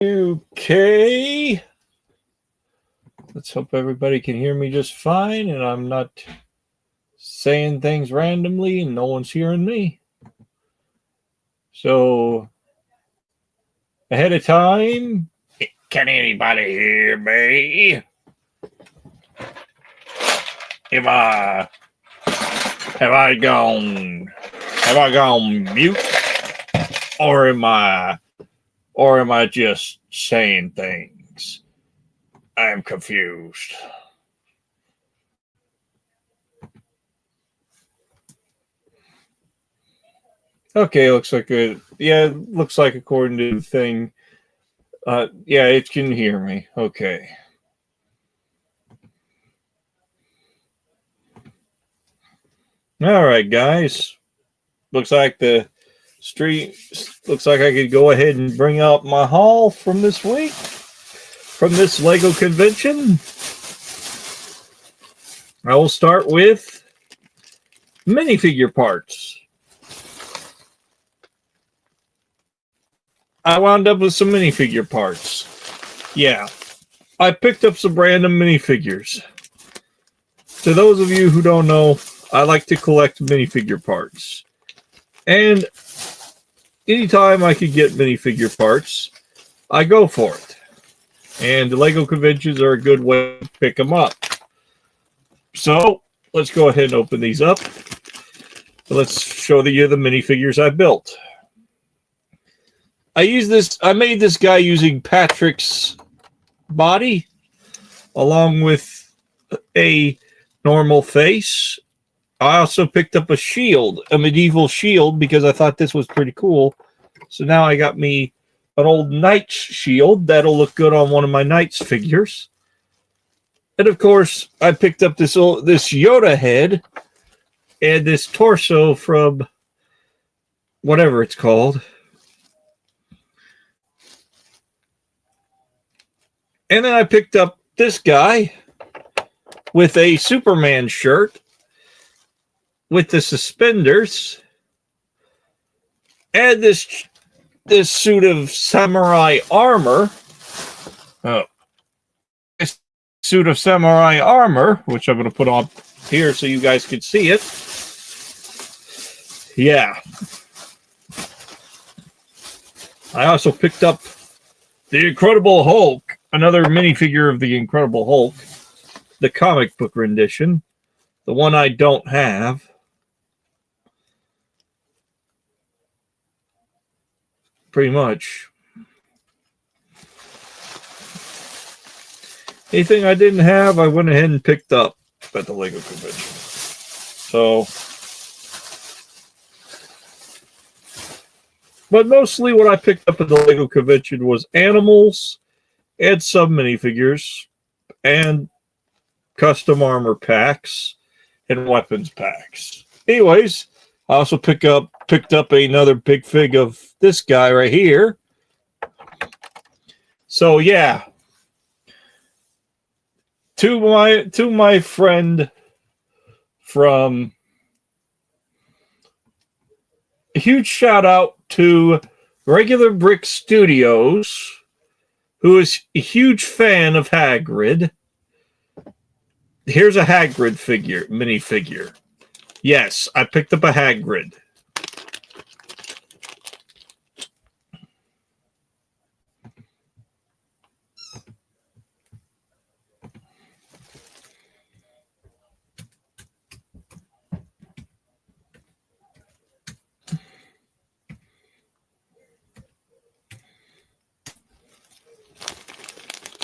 Okay. Let's hope everybody can hear me just fine and I'm not saying things randomly and no one's hearing me. So, ahead of time, can anybody hear me? Have I gone mute? Or am I just saying things? I'm confused. Okay, looks like it. Yeah, looks like according to the thing. Yeah, it can hear me. Okay. All right, guys. Looks like the street. Looks like I could go ahead and bring up my haul from this week, from this Lego convention. I will start with minifigure parts. I wound up with some minifigure parts. Yeah, I picked up some random minifigures. To those of you who don't know, I like to collect minifigure parts. And anytime I could get minifigure parts, I go for it. And the Lego conventions are a good way to pick them up. So, let's go ahead and open these up. Let's show you the minifigures I built. I made this guy using Patrick's body, along with a normal face. I also picked up a shield, a medieval shield, because I thought this was pretty cool. So now I got me an old knight's shield. That'll look good on one of my knight's figures. And of course, I picked up this Yoda head and this torso from whatever it's called. And then I picked up this guy with a Superman shirt with the suspenders and this suit of samurai armor. This suit of samurai armor, which I'm going to put on here so you guys can see it. Yeah. I also picked up the Incredible Hulk, another minifigure of the Incredible Hulk, the comic book rendition, the one I don't have. Pretty much. Anything I didn't have, I went ahead and picked up at the Lego convention. So, but mostly what I picked up at the Lego convention was animals and some minifigures and custom armor packs and weapons packs. Anyways, I also picked up another big fig of this guy right here. So yeah, to my friend from, a huge shout out to Regular Brick Studios, who is a huge fan of Hagrid. Here's a Hagrid minifigure. Yes, I picked up a Hagrid.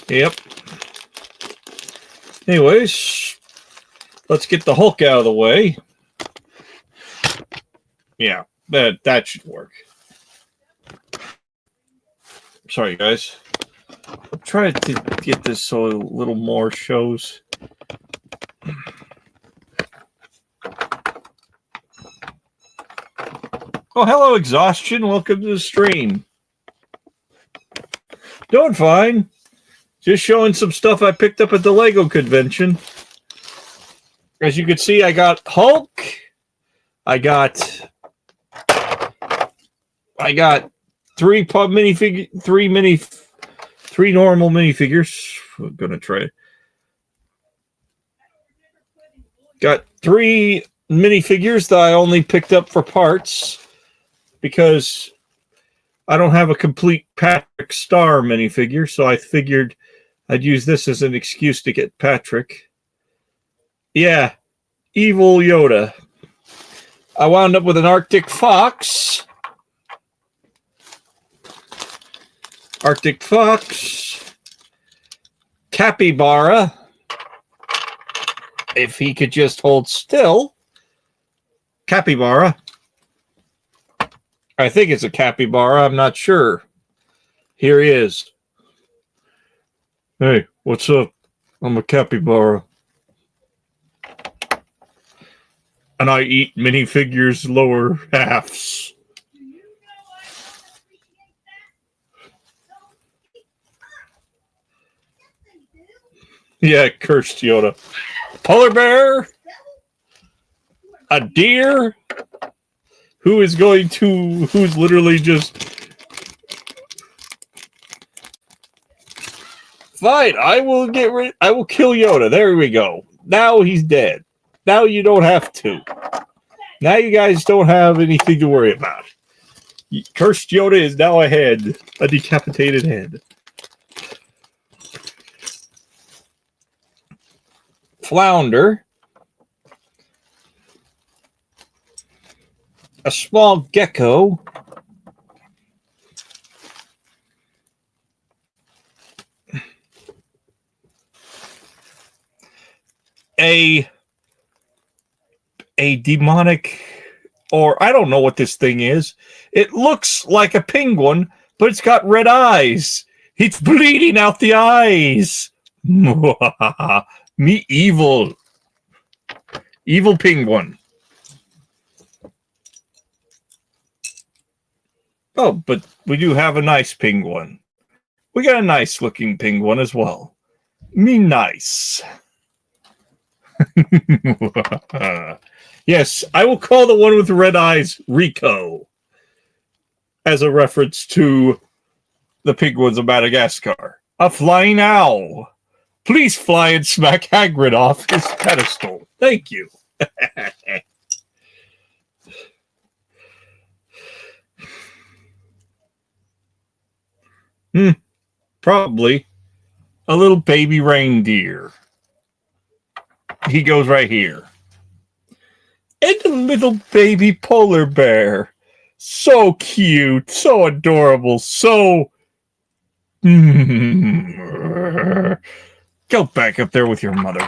Yep. Anyways, let's get the Hulk out of the way. Yeah, that should work. Sorry, guys. I'm trying to get this so a little more shows. Oh, hello, Exhaustion. Welcome to the stream. Doing fine. Just showing some stuff I picked up at the Lego convention. As you can see, I got Hulk. I got three 3 normal minifigures. We're gonna try. Got 3 minifigures that I only picked up for parts because I don't have a complete Patrick Star minifigure, so I figured I'd use this as an excuse to get Patrick. Yeah, evil Yoda. I wound up with an Arctic Fox. Arctic Fox. Capybara. If he could just hold still. Capybara. I think it's a capybara. I'm not sure. Here he is. Hey, what's up? I'm a capybara. And I eat minifigures' lower halves. Yeah, cursed Yoda. Polar bear. A deer. Who's literally just... Fine, I will kill Yoda. There we go. Now he's dead. Now you don't have to. Now you guys don't have anything to worry about. Cursed Yoda is now a head. A decapitated head. Flounder. A small gecko. A demonic, or I don't know what this thing is. It looks like a penguin, but it's got red eyes. It's bleeding out the eyes. Me evil. Evil penguin. Oh, but we do have a nice penguin. We got a nice looking penguin as well. Me nice. Yes, I will call the one with the red eyes Rico as a reference to the penguins of Madagascar. A flying owl. Please fly and smack Hagrid off his pedestal. Thank you. Probably a little baby reindeer. He goes right here. And a little baby polar bear. So cute, so adorable, so... Go back up there with your mother.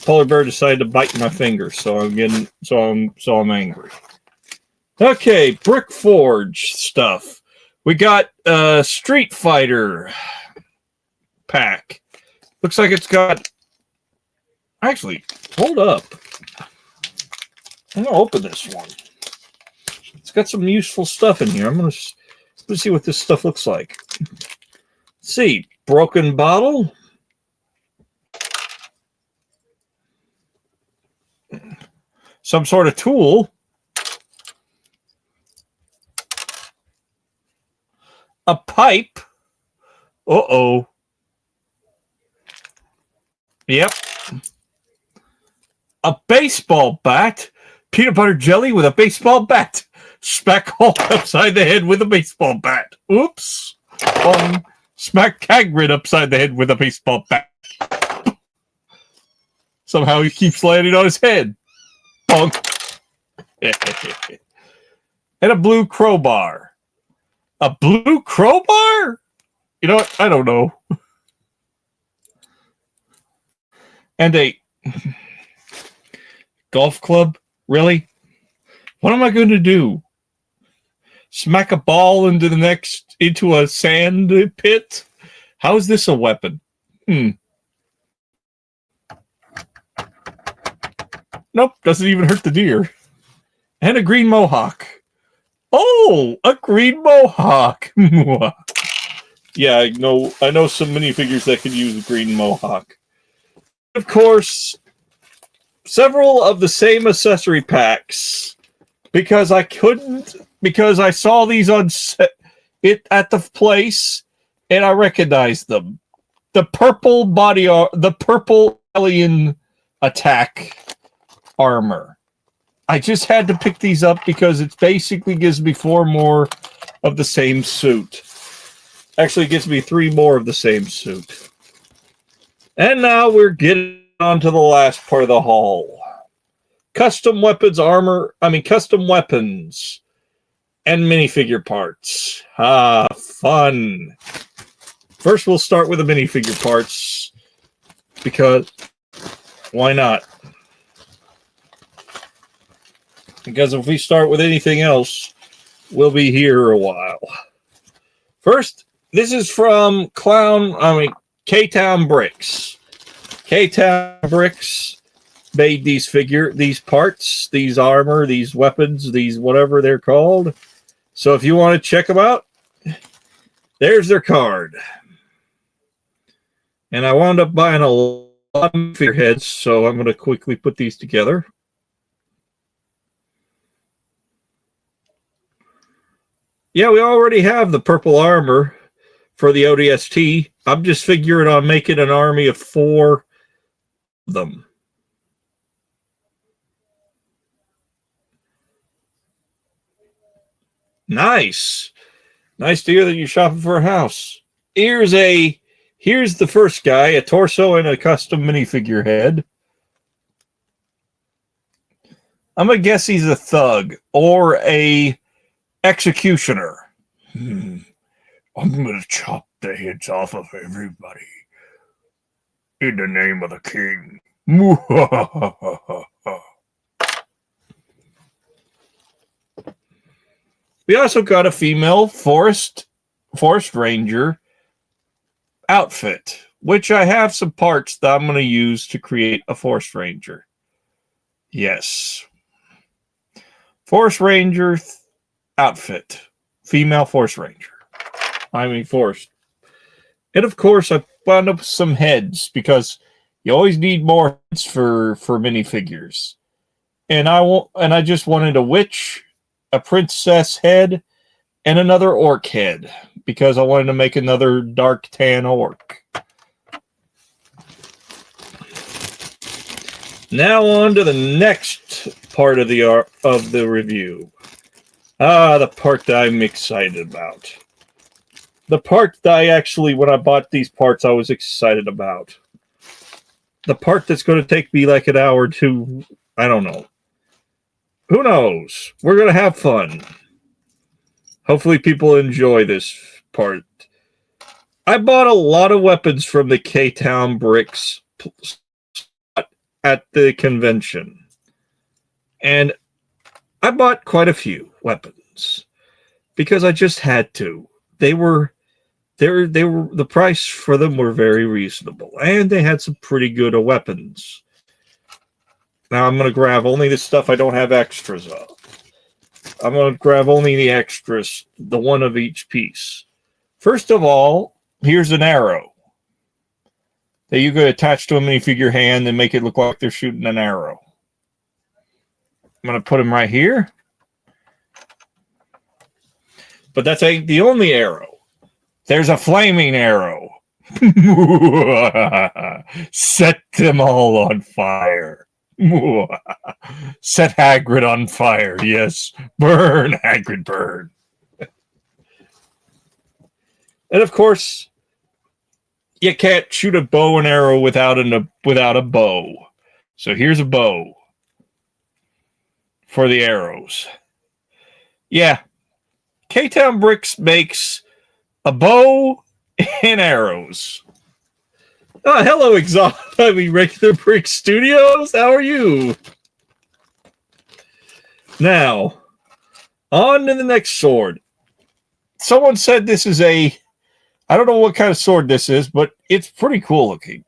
Polar bear decided to bite my finger, so I'm angry. Okay, Brick Forge stuff. We got Street Fighter pack. Looks like it's got... Actually, hold up. I'm going to open this one. It's got some useful stuff in here. Let's see what this stuff looks like. Let's see. Broken bottle. Some sort of tool. A pipe. Uh-oh. Yep. A baseball bat. Peanut butter jelly with a baseball bat. Smack Hulk upside the head with a baseball bat. Oops. Smack Hagrid upside the head with a baseball bat. Somehow he keeps landing on his head. Bonk. And a blue crowbar. A blue crowbar? You know what? I don't know. And a golf club? Really? What am I going to do? Smack a ball into a sand pit? How is this a weapon? Nope, doesn't even hurt the deer. And a green mohawk. Oh, a green mohawk. Yeah, I know some minifigures that could use a green mohawk. Of course, several of the same accessory packs because I saw these on it at the place and I recognized them. The purple alien attack armor. I just had to pick these up because it basically gives me 4 more of the same suit. Actually, it gives me 3 more of the same suit. And now we're getting on to the last part of the haul. Custom weapons and minifigure parts. Ah, fun. First, we'll start with the minifigure parts because why not? Because if we start with anything else, we'll be here a while. First, this is from K-Town Bricks. K-Town Bricks made these parts, these armor, these weapons, these whatever they're called. So if you want to check them out, there's their card. And I wound up buying a lot of figureheads, so I'm going to quickly put these together. Yeah, we already have the purple armor for the ODST. I'm just figuring on making an army of 4 of them. Nice. Nice to hear that you're shopping for a house. Here's the first guy, a torso and a custom minifigure head. I'm going to guess he's a thug or a executioner. I'm going to chop the heads off of everybody in the name of the king. We also got a female forest ranger outfit, which I have some parts that I'm going to use to create a forest ranger. Yes. Forest ranger outfit. Female forest ranger. Forest. And of course, I wound up with some heads because you always need more heads for minifigures. And I just wanted a witch, a princess head, and another orc head because I wanted to make another dark tan orc. Now on to the next part of the review. The part that I'm excited about. The part that when I bought these parts, I was excited about. The part that's going to take me like an hour or two, I don't know. Who knows? We're going to have fun. Hopefully people enjoy this part. I bought a lot of weapons from the K-Town Bricks at the convention. And I bought quite a few weapons because I just had to. The price for them were very reasonable, and they had some pretty good weapons. Now I'm going to grab only the stuff I don't have extras of. I'm going to grab only the extras, the one of each piece. First of all, here's an arrow that you could attach to a minifigure hand and make it look like they're shooting an arrow. I'm going to put them right here. But that's the only arrow. There's a flaming arrow. Set them all on fire. Set Hagrid on fire. Yes. Burn, Hagrid, burn. And of course, you can't shoot a bow and arrow without a bow. So here's a bow for the arrows. Yeah. K-Town Bricks makes a bow and arrows. Oh, hello, Regular Brick Studios. How are you? Now, on to the next sword. Someone said this is I don't know what kind of sword this is, but it's pretty cool looking.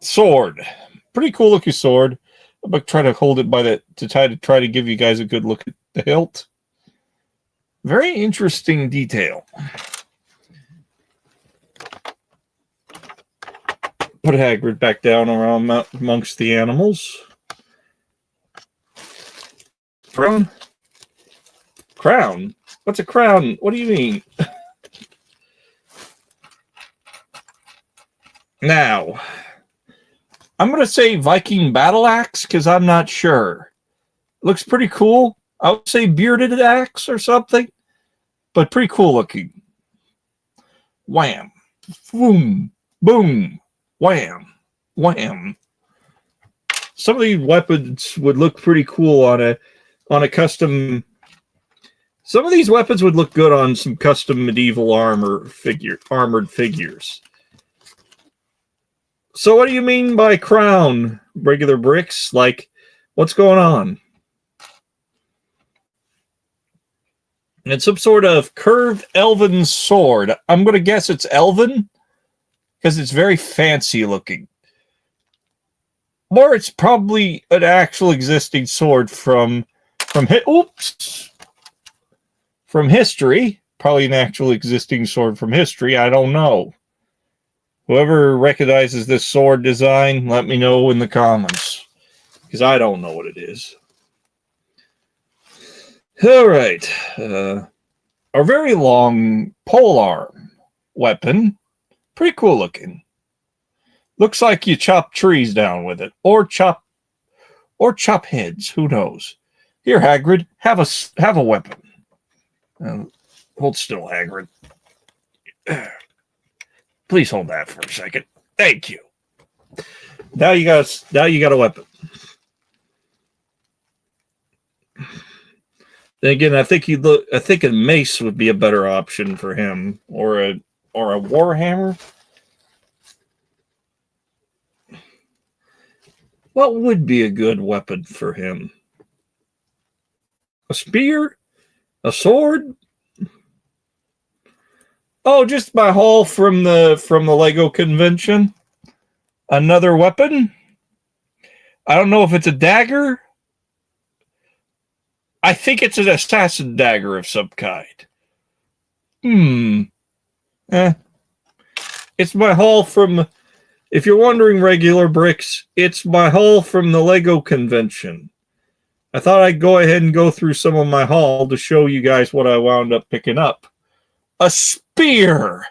Sword. Pretty cool looking sword. I'm gonna try to hold it by the to try to give you guys a good look at the hilt. Very interesting detail. Put Hagrid back down around amongst the animals. Crown? What's a crown? What do you mean? Now, I'm going to say Viking battle axe because I'm not sure. Looks pretty cool. I would say bearded axe or something, but pretty cool looking. Wham. Boom. Boom. Wham. Wham. Some of these weapons would look pretty cool on a custom. Some of these weapons would look good on some custom medieval armored figures. So what do you mean by crown? Regular bricks? Like, what's going on? It's some sort of curved elven sword. I'm going to guess it's elven because it's very fancy looking. Or it's probably an actual existing sword from history. Probably an actual existing sword from history. I don't know. Whoever recognizes this sword design, let me know in the comments, because I don't know what it is. All right. A very long polearm weapon. Pretty cool looking. Looks like you chop trees down with it, or chop heads. Who knows? Here, Hagrid, have a weapon. Hold still, Hagrid. Please hold that for a second. Thank you. Now you got a weapon. Then again, I think a mace would be a better option for him, or a warhammer. What would be a good weapon for him? A spear? A sword? Oh, just my haul from the Lego convention. Another weapon? I don't know if it's a dagger. I think it's an assassin dagger of some kind. It's my haul from, if you're wondering, regular bricks, it's my haul from the Lego convention. I thought I'd go ahead and go through some of my haul to show you guys what I wound up picking up. A spear!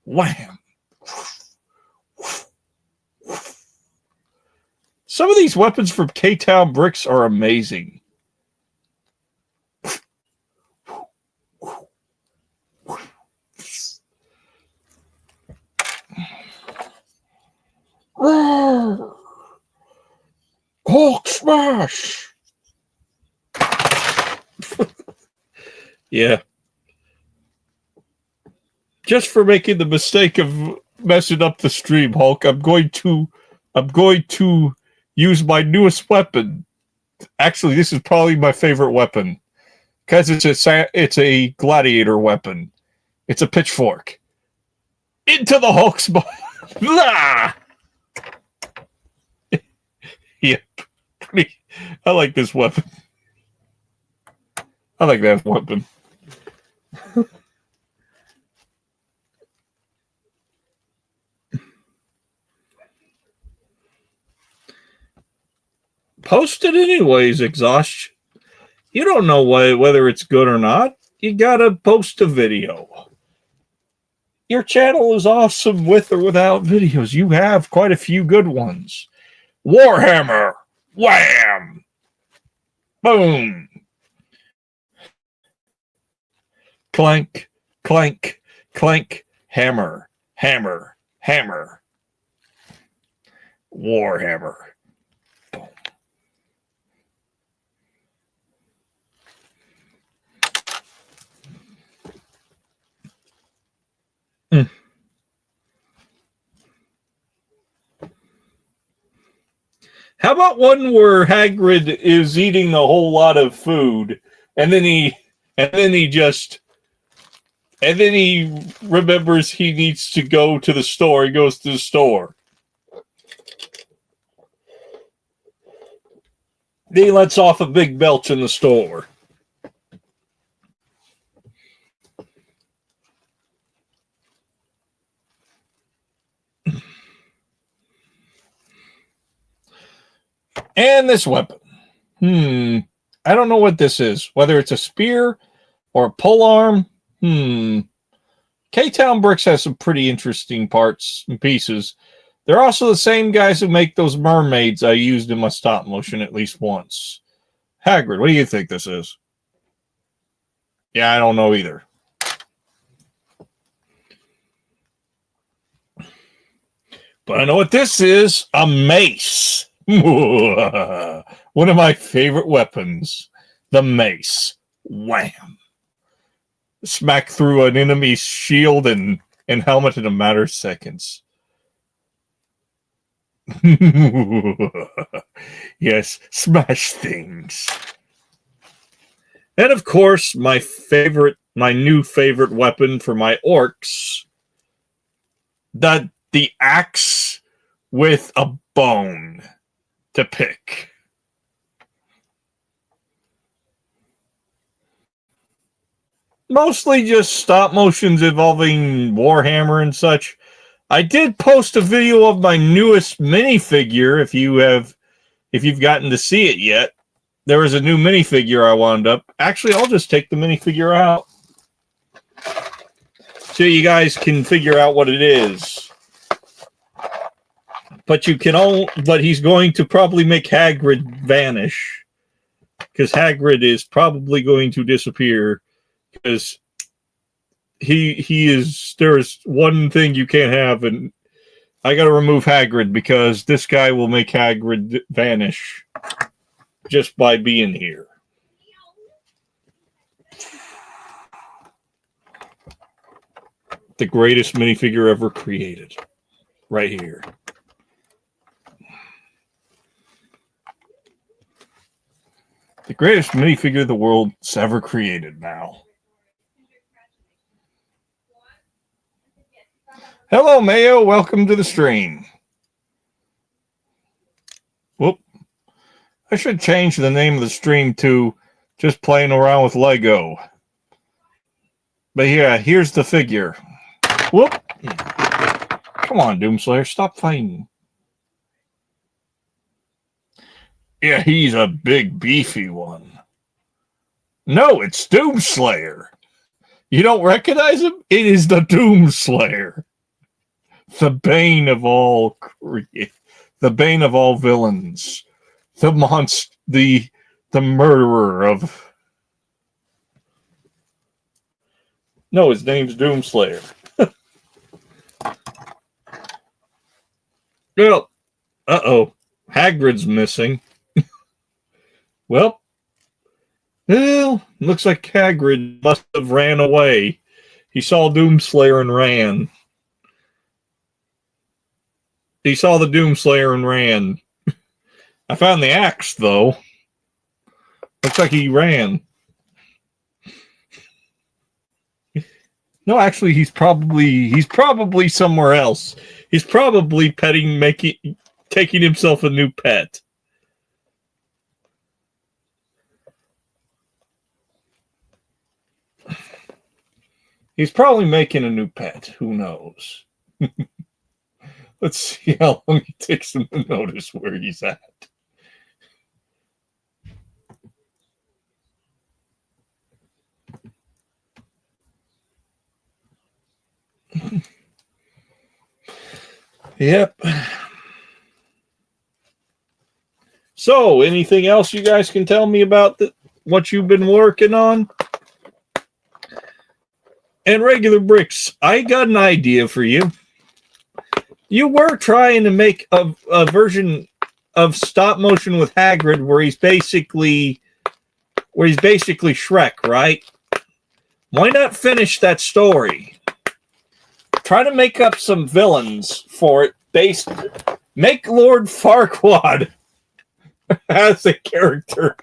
Wham! Some of these weapons from K-Town Bricks are amazing. Hulk smash! Yeah. Just for making the mistake of messing up the stream, Hulk, I'm going to use my newest weapon. Actually, this is probably my favorite weapon because it's a gladiator weapon. It's a pitchfork. Into the Hulk's body. Yep. I like this weapon. I like that weapon. Post it anyways, Exhaust. You don't know whether it's good or not. You gotta post a video. Your channel is awesome with or without videos. You have quite a few good ones. Warhammer! Wham! Boom! Clank, clank, clank, hammer, hammer, hammer. Warhammer. Boom. How about one where Hagrid is eating a whole lot of food, and then he remembers he needs to go to the store. He goes to the store. Then he lets off a big belch in the store. And this weapon. I don't know what this is. Whether it's a spear or a polearm. K-Town Bricks has some pretty interesting parts and pieces. They're also the same guys who make those mermaids I used in my stop motion at least once. Hagrid, what do you think this is? Yeah, I don't know either. But I know what this is. A mace. One of my favorite weapons. The mace. Wham. Smack through an enemy's shield and helmet in a matter of seconds. Yes, smash things. And of course, my new favorite weapon for my orcs, the axe with a bone to pick. Mostly just stop motions involving Warhammer and such. I did post a video of my newest minifigure. If you've gotten to see it yet, there was a new minifigure I wound up. Actually, I'll just take the minifigure out so you guys can figure out what it is. But he's going to probably make Hagrid vanish, because Hagrid is probably going to disappear, because he is. There's one thing you can't have, and I got to remove Hagrid because this guy will make Hagrid vanish just by being here. The greatest minifigure ever created, right here. The greatest minifigure the world's ever created now. Hello, Mayo. Welcome to the stream. Whoop. I should change the name of the stream to just playing around with Lego. But yeah, here's the figure. Whoop. Come on, Doomslayer. Stop fighting. Yeah, he's a big, beefy one. No, it's Doomslayer. You don't recognize him? It is the Doomslayer. The bane of all villains. The monster, the murderer of... No, his name's Doomslayer. Well, uh-oh. Hagrid's missing. Well, looks like Hagrid must have ran away. He saw Doomslayer and ran. He saw the Doomslayer and ran. I found the axe, though. Looks like he ran. No, actually, he's probably somewhere else. He's probably taking himself a new pet. He's probably making a new pet. Who knows? Let's see how long it takes him to notice where he's at. Yep. So, anything else you guys can tell me about what you've been working on? And Regular Bricks, I got an idea for you. You were trying to make a version of stop motion with Hagrid where he's basically Shrek, right? Why not finish that story? Try to make up some villains for it. Make Lord Farquaad as a character.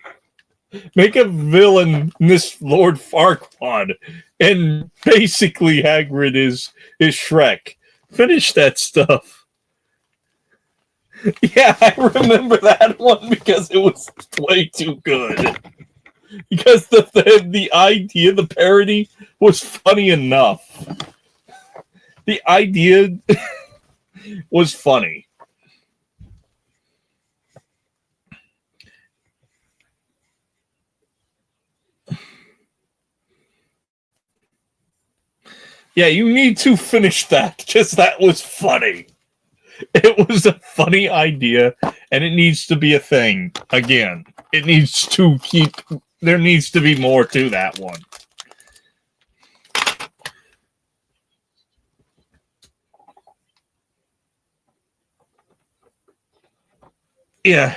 Make a villain this Lord Farquaad, and basically Hagrid is Shrek. Finish that stuff. Yeah, I remember that one because it was way too good. Because the idea, the parody, was funny enough. The idea was funny. Yeah, you need to finish that because that was funny. It was a funny idea, and it needs to be a thing again. It needs to keep. There needs to be more to that one. Yeah.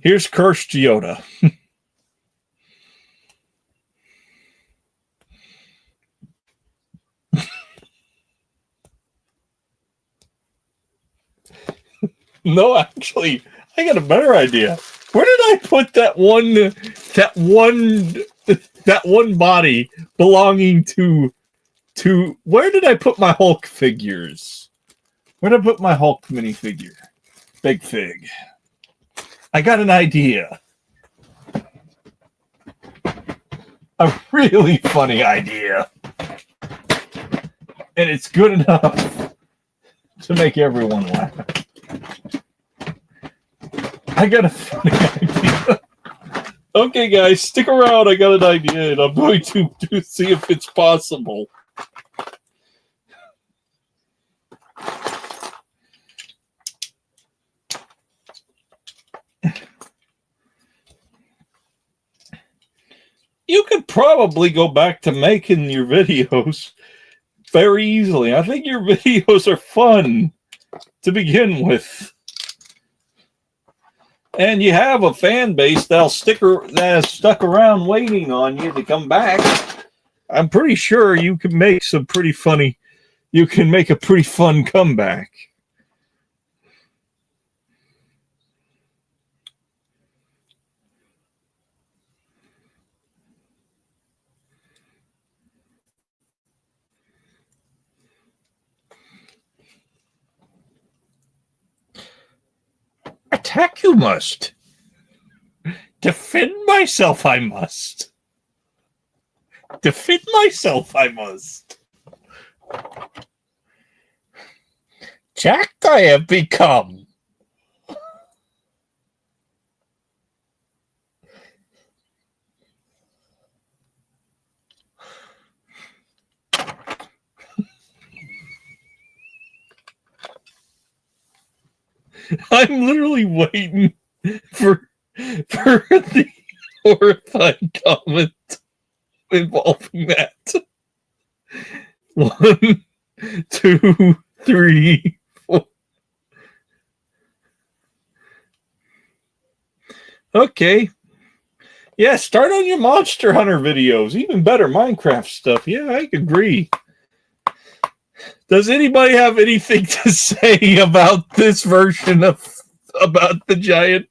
Here's Cursed Yoda. No, actually, I got a better idea. Where did I put that one body belonging to where did I put my Hulk figures? Where did I put my Hulk minifigure? Big Fig. I got an idea. A really funny idea. And it's good enough to make everyone laugh. I got a funny idea. Okay, guys, stick around. I got an idea, and I'm going to see if it's possible. You could probably go back to making your videos very easily. I think your videos are fun to begin with. And you have a fan base that has stuck around waiting on you to come back. I'm pretty sure you can make you can make a pretty fun comeback. Attack you must. Defend myself I must. Defend myself I must. Jack I have become. I'm literally waiting for the horrified comment involving that. 1, 2, 3, 4. Okay. Yeah, start on your Monster Hunter videos. Even better, Minecraft stuff. Yeah, I agree. Does anybody have anything to say about this version about the giant?